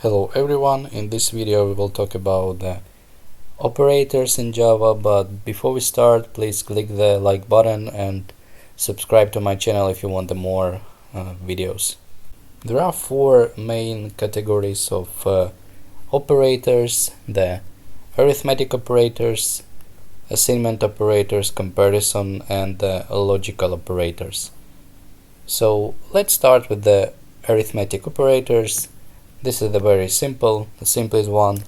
Hello everyone, in this video we will talk about the operators in Java, but before we start please click the like button and subscribe to my channel if you want the more videos. There are four main categories of operators: the arithmetic operators, assignment operators, comparison, and the logical operators. So let's start with the arithmetic operators. This is the the simplest one.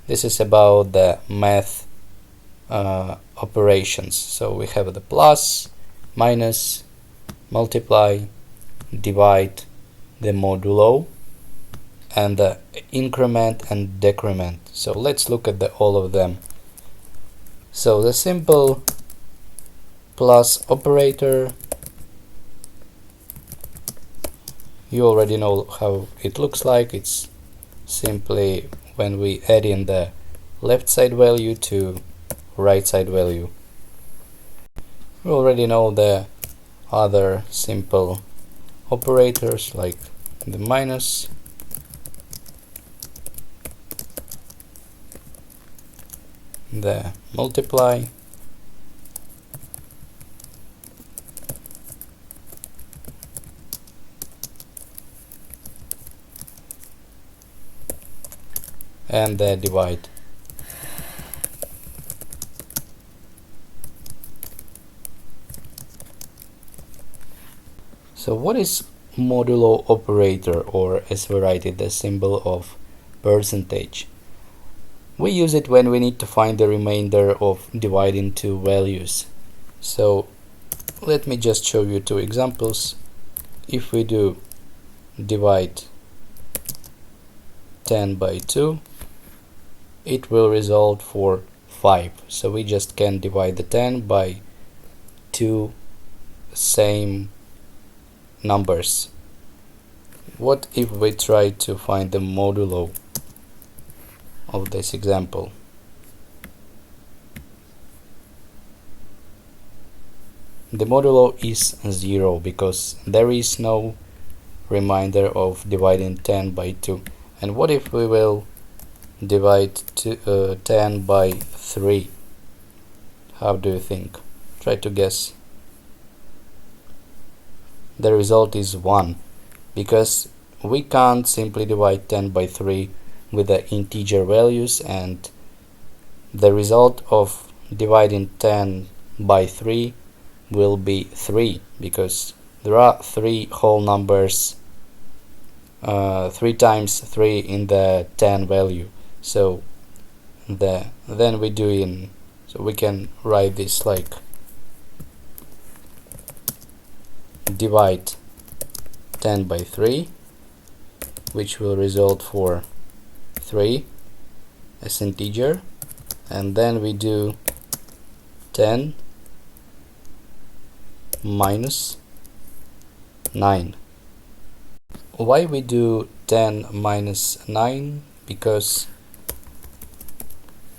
This is about the math operations. So we have the plus, minus, multiply, divide, the modulo, and the increment and decrement. So let's look at all of them. So the simple plus operator, you already know how it looks like. It's simply when we add in the left side value to right side value. We already know the other simple operators like the minus, the multiply, and the divide. So what is modulo operator, or as we write it, the symbol of percentage? We use it when we need to find the remainder of dividing two values. So let me just show you two examples. If we do divide 10 by 2, it will result for 5. So we just can divide the 10 by two same numbers. What if we try to find the modulo of this example? The modulo is 0 because there is no remainder of dividing 10 by 2. And what if we will divide 10 by 3? How do you think? Try to guess. The result is 1, because we can't simply divide 10 by 3 with the integer values, and the result of dividing 10 by 3 will be 3, because there are 3 whole numbers, 3 times 3 in the 10 value. So then we can write this like divide 10 by 3, which will result for 3 as integer, and then we do 10 minus 9. Why we do 10 minus 9? Because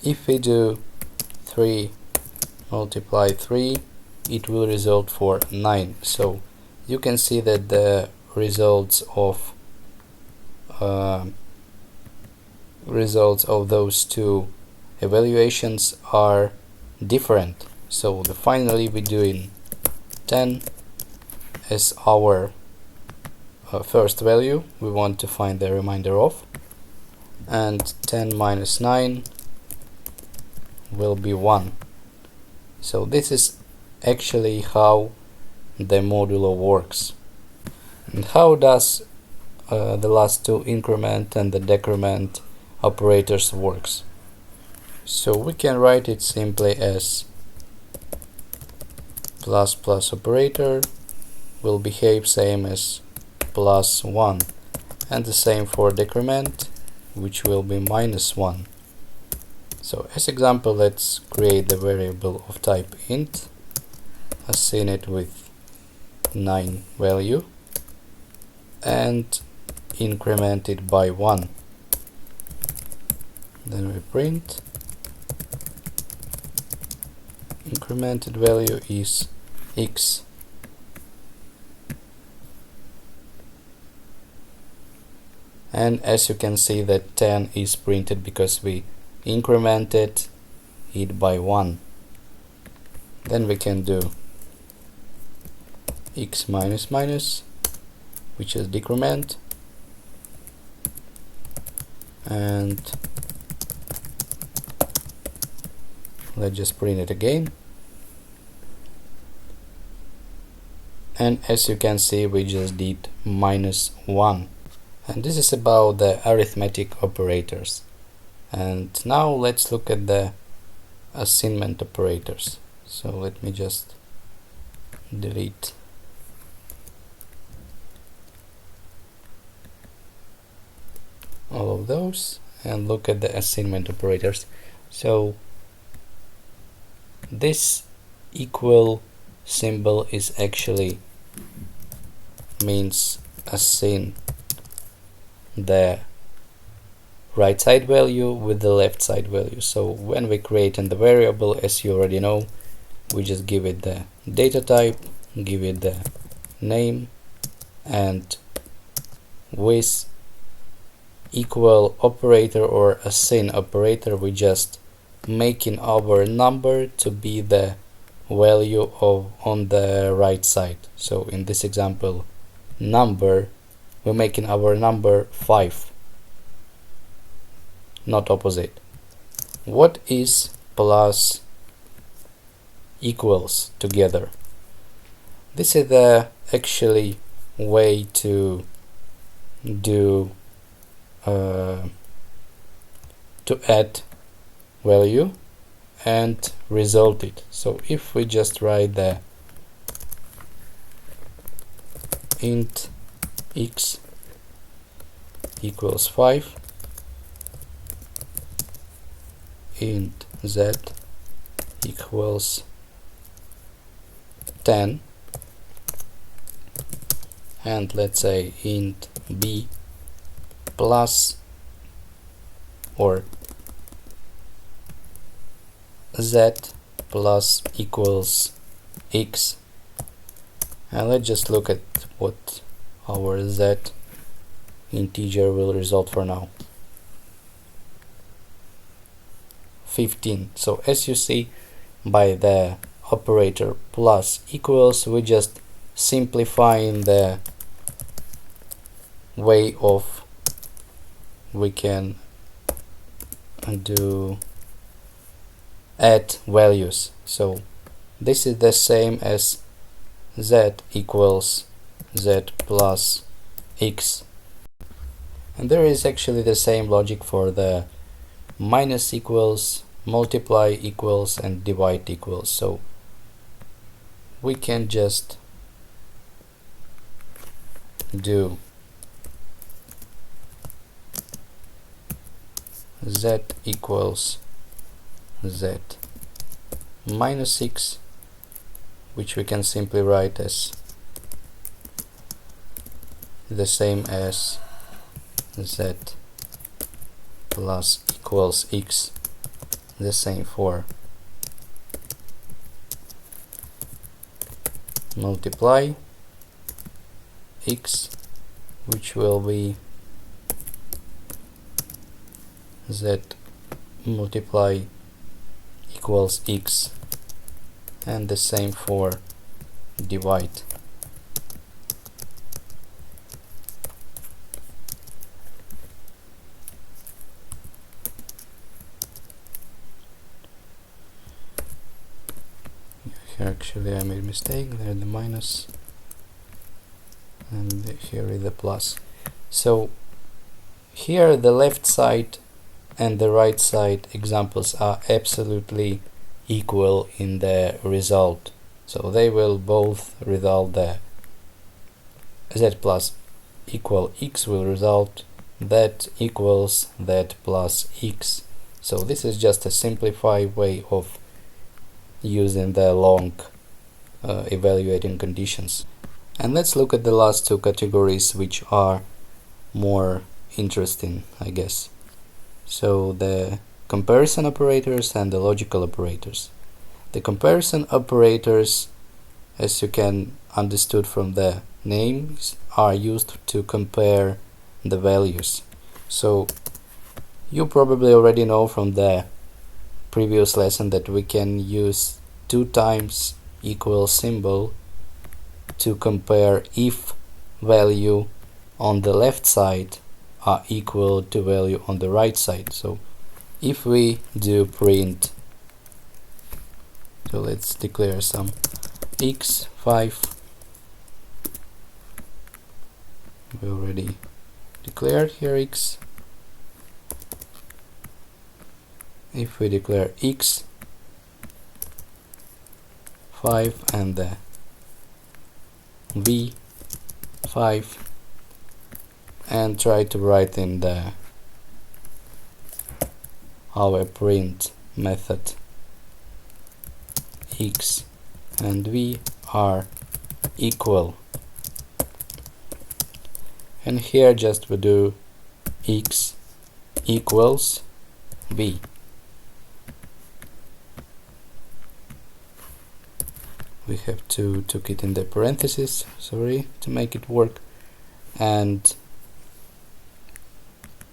if we do 3 multiply 3, it will result for 9. So you can see that the results of those two evaluations are different. So finally we do in 10 as our first value we want to find the remainder of, and 10 minus 9 will be 1. So this is actually how the modulo works. And how does the last two, increment and the decrement operators, works? So we can write it simply as plus operator will behave same as plus 1, and the same for decrement, which will be minus 1. So as example, let's create the variable of type int, assign it with 9 value, and increment it by 1. Then we print incremented value is x. and as you can see that 10 is printed because we incremented it by 1. Then we can do x minus minus, which is decrement, and let's just print it again. And as you can see, we just did -1. And this is about the arithmetic operators. And now let's look at the assignment operators. So let me just delete all of those and look at the assignment operators. So this equal symbol is actually means assign the right side value with the left side value. So when we create in the variable, as you already know, we just give it the data type, give it the name, and with equal operator or assign operator, we just making our number to be the value of on the right side. So in this example, number, we're making our number 5, not opposite. What is plus equals together? This is the actually way to do to add value and result it. So if we just write the int x equals 5, int z equals 10, and let's say int b plus or z plus equals x, and let's just look at what our z integer will result for now. 15. So as you see, by the operator plus equals, we just simplifying the way of we can do add values. So this is the same as z equals z plus x, and there is actually the same logic for the minus equals, multiply equals, and divide equals. So we can just do z equals z minus 6, which we can simply write as the same as z plus equals x, the same for multiply x, which will be z multiply equals x, and the same for divide. Here actually I made a mistake, there the minus, and here is the plus. So here the left side and the right side examples are absolutely equal in the result, so they will both result the z plus equal x will result that equals that plus x. So this is just a simplified way of using the long evaluating conditions. And let's look at the last two categories, which are more interesting, I guess. So the comparison operators and the logical operators. The comparison operators, as you can understood from the names, are used to compare the values. So you probably already know from the previous lesson that we can use 2 times equal symbol to compare if value on the left side are equal to value on the right side. So if we do print, so let's declare some x5, we already declared here x. If we declare x5 and the v5 and try to write in the our print method x and v are equal, and here just we do x equals v. We have to took it in the parentheses, sorry, to make it work, and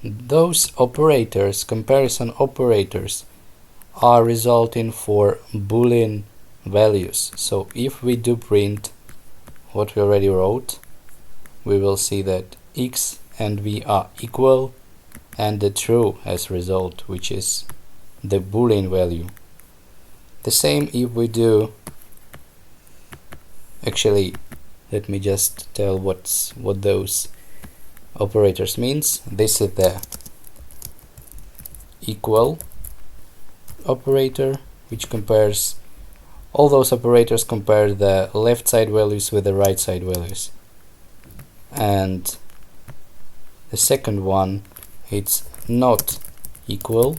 those operators, comparison operators, are resulting for Boolean values. So if we do print what we already wrote, we will see that x and v are equal and the true as result, which is the Boolean value. The same if we do, actually let me just tell what those operators means. This is the equal operator, which compares all those operators, compare the left side values with the right side values. And the second one, it's not equal.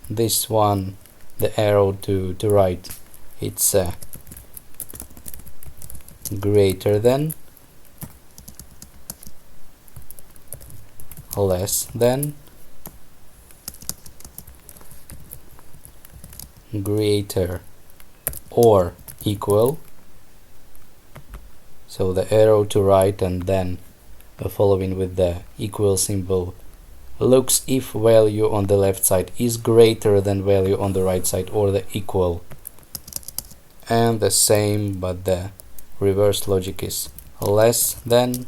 This one, the arrow to right, it's greater than, less than, greater or equal. So the arrow to right and then following with the equal symbol looks if value on the left side is greater than value on the right side, or the equal. And the same, but the reverse logic is less than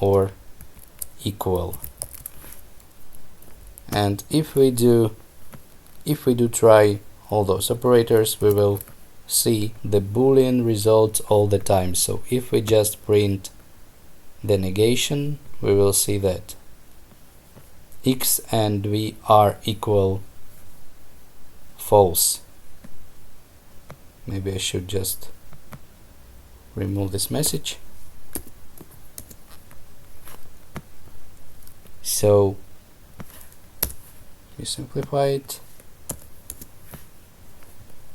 or equal. And if we do try all those operators, we will see the Boolean results all the time. So if we just print the negation, we will see that x and v are equal, false. Maybe I should just remove this message. So we simplify it.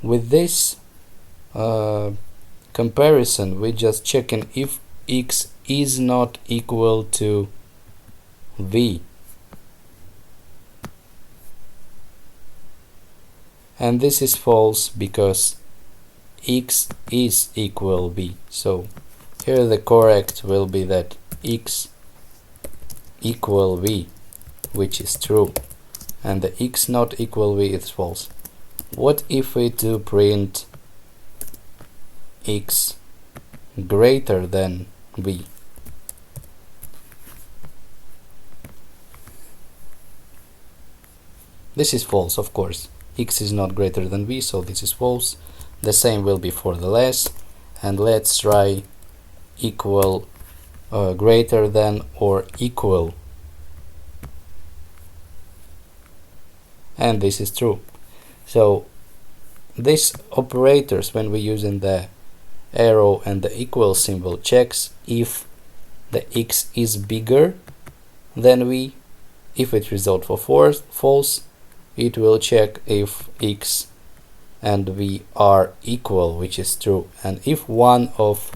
With this comparison, we just checking if x is not equal to v, and this is false because x is equal v. So here the correct will be that x equal v, which is true, and the x not equal v is false. What if we do print x greater than v? This is false, of course. X is not greater than v, so this is false. The same will be for the less, and let's try equal, greater than or equal, and this is true. So these operators, when we using the arrow and the equal symbol, checks if the x is bigger than v. If it result for false, it will check if x and v are equal, which is true. And if one of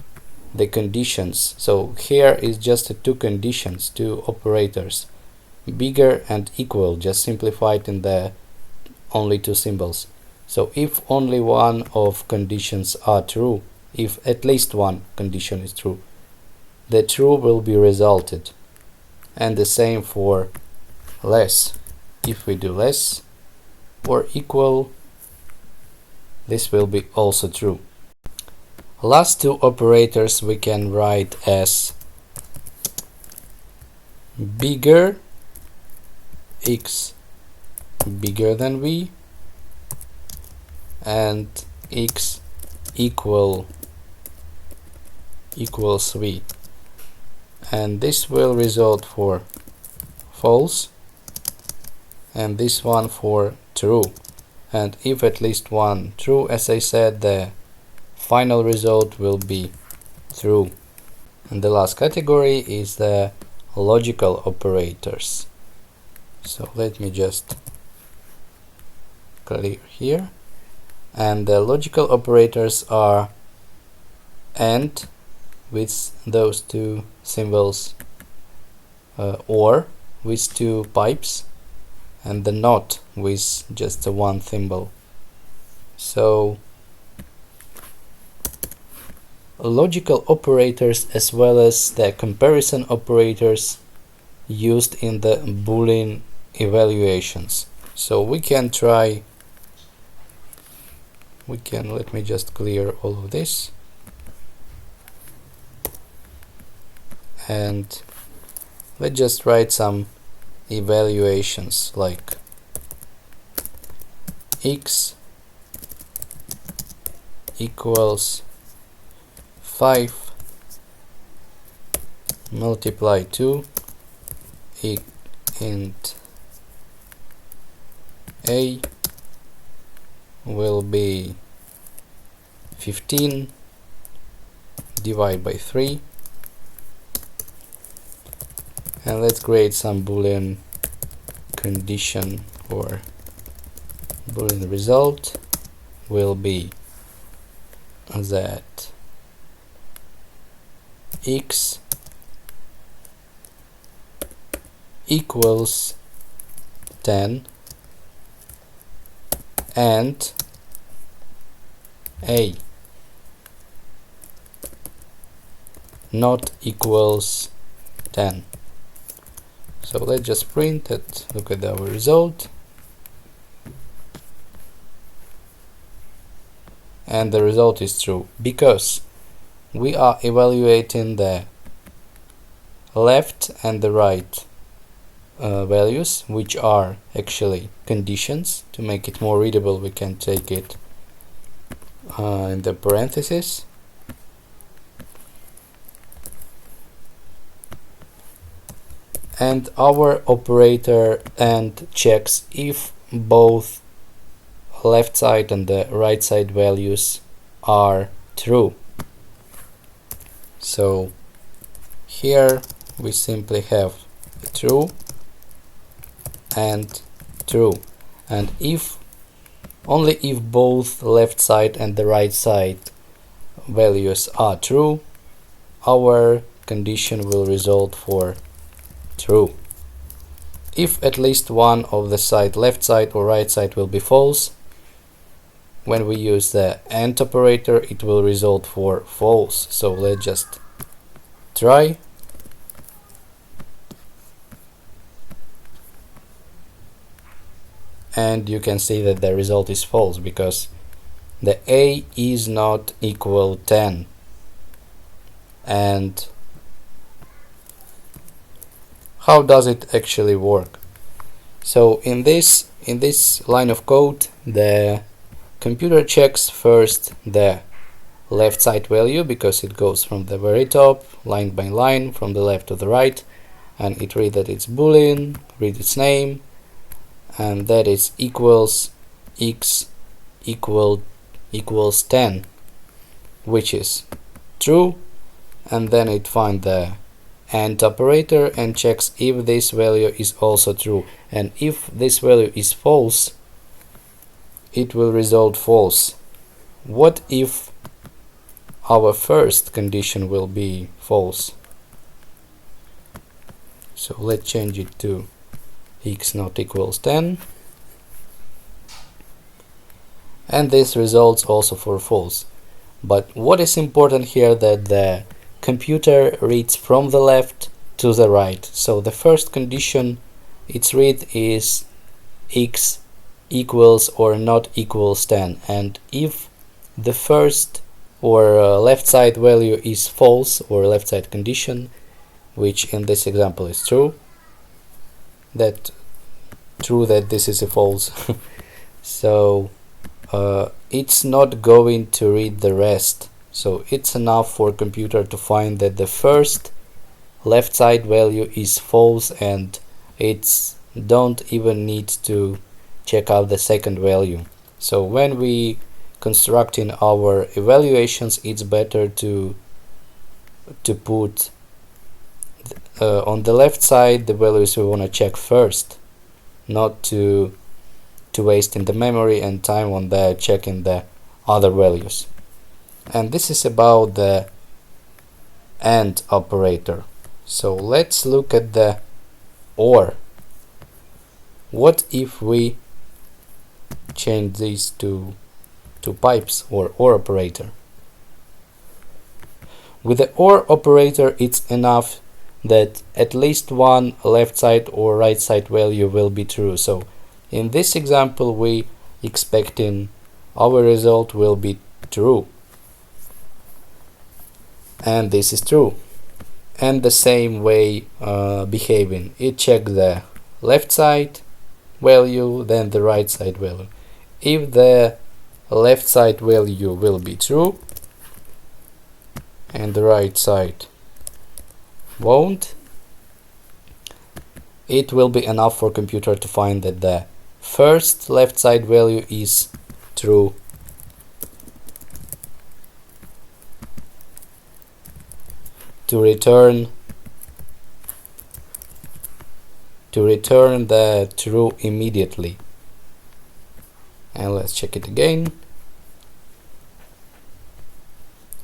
the conditions, so here is just two conditions, two operators, bigger and equal, just simplified in the only two symbols. So if only one of conditions are true, if at least one condition is true, the true will be resulted. And the same for less. If we do less or equal, this will be also true. Last two operators we can write as bigger, x bigger than v, and x equals v, and this will result for false and this one for true. And if at least one true, as I said, the final result will be true. And the last category is the logical operators. So let me just clear here. And the logical operators are AND with those two symbols, OR with two pipes, and the NOT with just the one symbol. So logical operators as well as the comparison operators used in the Boolean evaluations. So we can try, let me just clear all of this, and let's just write some evaluations like x equals 5 multiply 2 int a will be 15 divided by 3, and let's create some Boolean condition or Boolean result will be that x equals 10 and a not equals 10. So let's just print it, look at our result, and the result is true because we are evaluating the left and the right values, which are actually conditions. To make it more readable, we can take it in the parentheses. And our operator AND checks if both left side and the right side values are true. So here we simply have true and true, and if only if both left side and the right side values are true, our condition will result for true. If at least one of the side, left side or right side, will be false, when we use the AND operator, it will result for false. So let's just try. And you can see that the result is false because the a is not equal 10. And how does it actually work? So in this line of code, the computer checks first the left side value because it goes from the very top, line by line, from the left to the right, and it reads that it's Boolean, read its name, and that is equals x equals 10, which is true, and then it finds the AND operator and checks if this value is also true, and if this value is false, it will result false. What if our first condition will be false? So let's change it to x not equals 10, and this results also for false. But what is important here, that the computer reads from the left to the right. So the first condition it's read is x equals or not equals 10, and if the first or left side value is false, or left side condition, which in this example is true that this is a false, so it's not going to read the rest. So it's enough for computer to find that the first left side value is false, and it's don't even need to check out the second value. So when we constructing our evaluations, it's better to put on the left side the values we want to check first, not to waste in the memory and time on the checking the other values. And this is about the AND operator. So let's look at the OR. What if we change these to pipes, or OR operator? With the OR operator, it's enough that at least one left side or right side value will be true. So in this example, we expecting our result will be true, and this is true. And the same way behaving, it checks the left side value, then the right side value. If the left side value will be true and the right side won't, it will be enough for computer to find that the first left side value is true to return the true immediately. And let's check it again,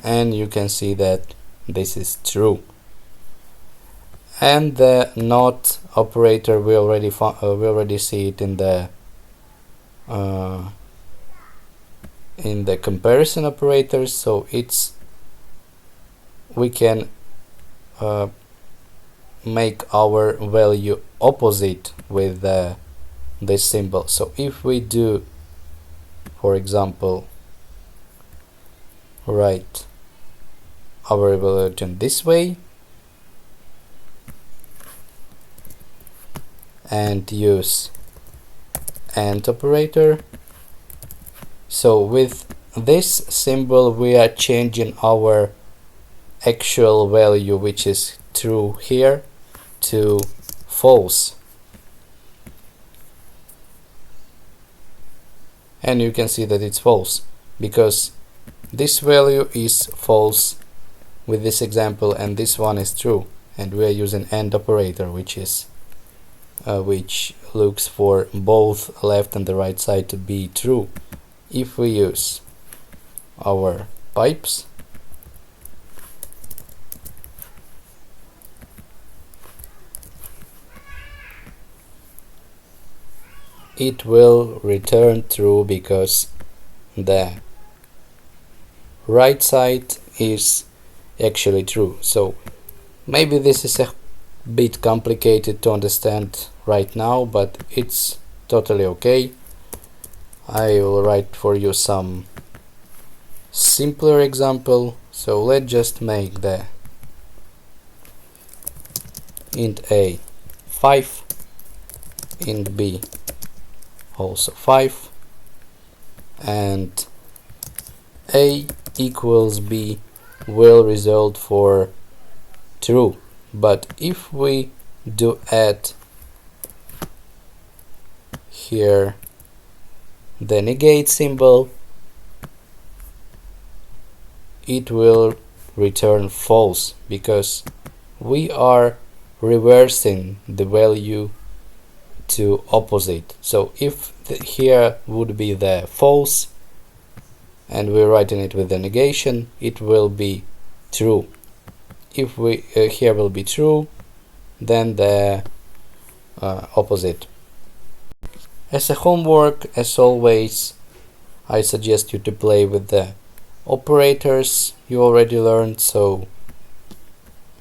and you can see that this is true. And the NOT operator, we already see it in the comparison operators. So we can make our value opposite with this symbol. So if we do, for example, write our evaluation this way and use AND operator, so with this symbol we are changing our actual value, which is true here, to false. And you can see that it's false because this value is false with this example, and this one is true, and we are using AND operator, which looks for both left and the right side to be true. If we use our pipes, it will return true because the right side is actually true. So maybe this is a bit complicated to understand right now, but it's totally okay. I will write for you some simpler example. So let's just make the int a 5, int b also 5, and a equals b will result for true. But if we do add here the negate symbol, it will return false because we are reversing the value to opposite. So if here would be the false and we're writing it with the negation, it will be true. If we here will be true, then the opposite. As a homework, as always, I suggest you to play with the operators you already learned. So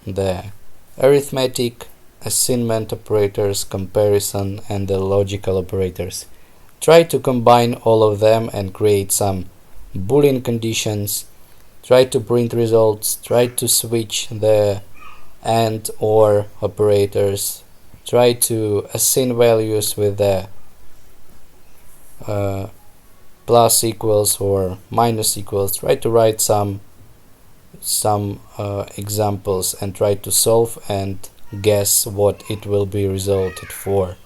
the arithmetic, assignment operators, comparison, and the logical operators. Try to combine all of them and create some Boolean conditions. Try to print results. Try to switch the and or operators. Try to assign values with the plus equals or minus equals. Try to write some examples and try to solve and guess what it will be resulted for.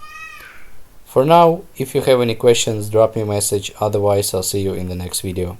For now, if you have any questions, drop me a message. Otherwise, I'll see you in the next video.